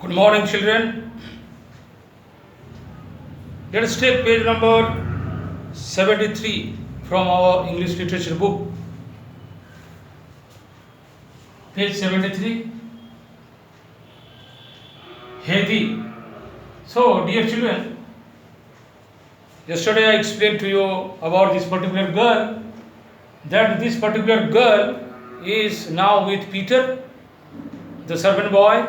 Good morning, children. Let us take page number 73 from our English literature book. Page 73. Hedi. So, dear children, yesterday I explained to you about this particular girl, that this particular girl is now with Peter, the servant boy,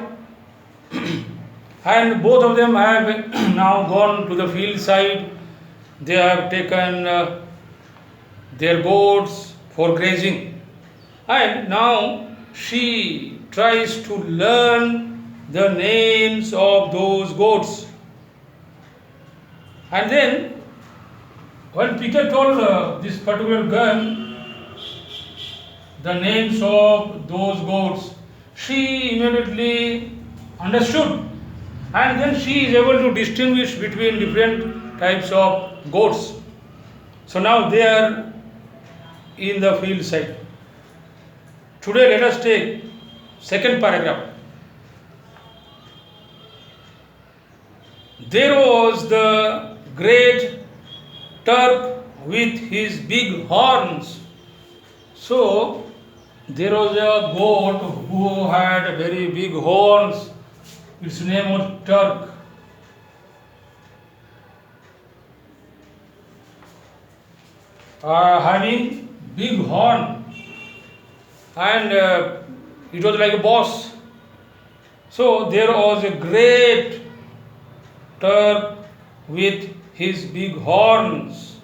and both of them have now gone to the field side. They have taken their goats for grazing, and now she tries to learn the names of those goats. And then when Peter told this particular girl the names of those goats, she immediately understood, and then she is able to distinguish between different types of goats. So now they are in the field side. Today let us take second paragraph. There was the great Turk with his big horns. So there was a goat who had very big horns. Its name was Turk. Having big horn, and it was like a boss. So there was a great Turk with his big horns,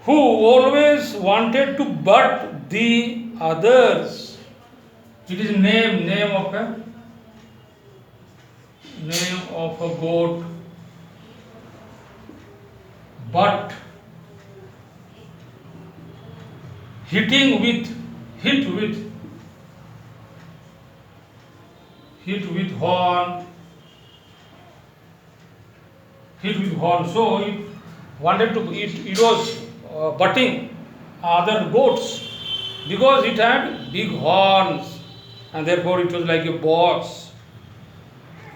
who always wanted to butt the others. It is name of a goat. But hit with horn. So it wanted to. It was butting other goats because it had big horns, and therefore it was like a boss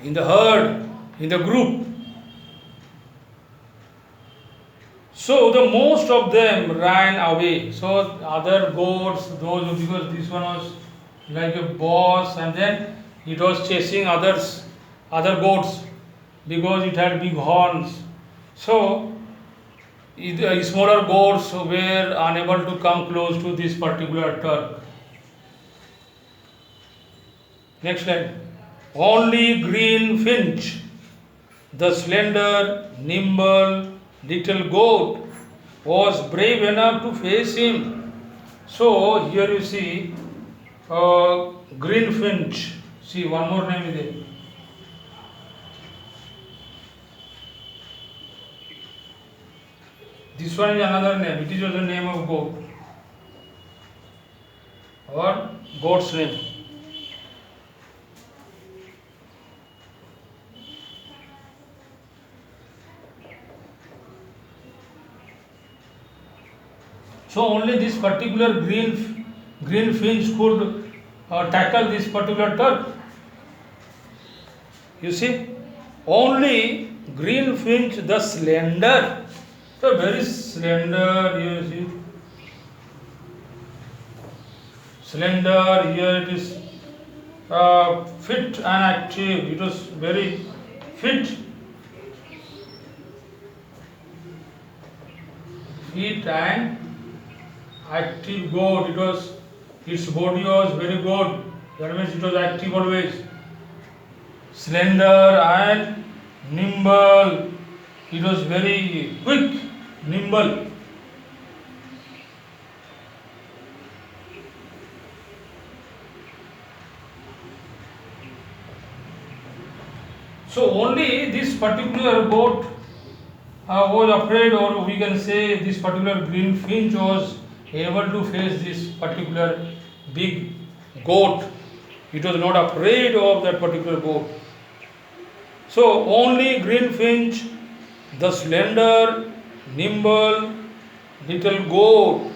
in the herd, in the group. So the most of them ran away. So other goats, those, because this one was like a boss, and then it was chasing other goats because it had big horns. So smaller goats were unable to come close to this particular Turk. Next slide. Only Green Finch, the slender, nimble little goat, was brave enough to face him. So here you see Green Finch. See, one more name is there. This one is another name. It is also the name of goat or goat's name. So only this particular green finch could tackle this particular Turk. You see, only green finch, the slender, so very slender. You see, slender. Here it is fit and active. It was very fit. Fit and active goat. Its body was very good. That means it was active always. Slender and nimble. It was very quick, nimble. So only this particular goat was afraid, or we can say this particular green finch was able to face this particular big goat. It was not afraid of that particular goat. So only green finch, the slender, nimble little goat,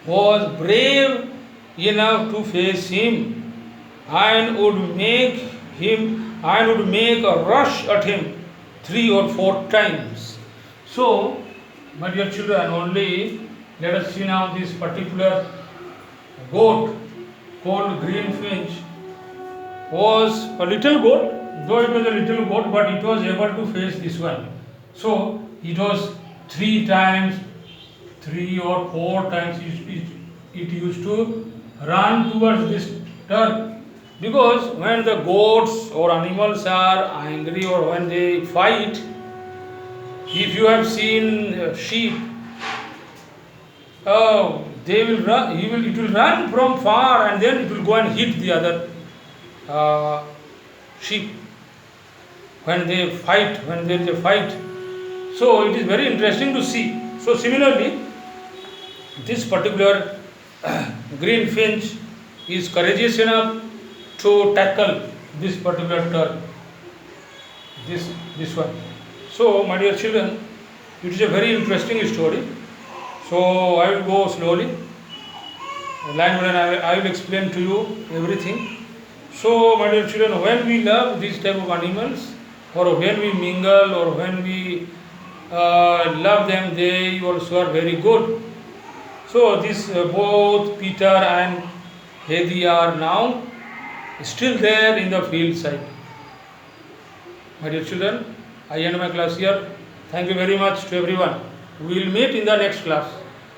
was brave enough to face him. and would make a rush at him 3 or 4 times. So, my dear children, only let us see now this particular goat called greenfinch was a little goat, though it was a little goat, but it was able to face this one. So it was 3 times, 3 or 4 times it used to run towards this turf. Because when the goats or animals are angry or when they fight, if you have seen sheep, they will run. It will run from far and then it will go and hit the other sheep when they fight. When there is a fight, so it is very interesting to see. So similarly, this particular green finch is courageous enough to tackle this particular turn, this one. So, my dear children, it is a very interesting story. So, I will go slowly. Line by line, I will explain to you everything. So, my dear children, when we love these type of animals, or when we mingle, or when we love them, they also are very good. So, this both Peter and Hedi are now still there in the field side. My dear children, I end my class here. Thank you very much to everyone. We will meet in the next class.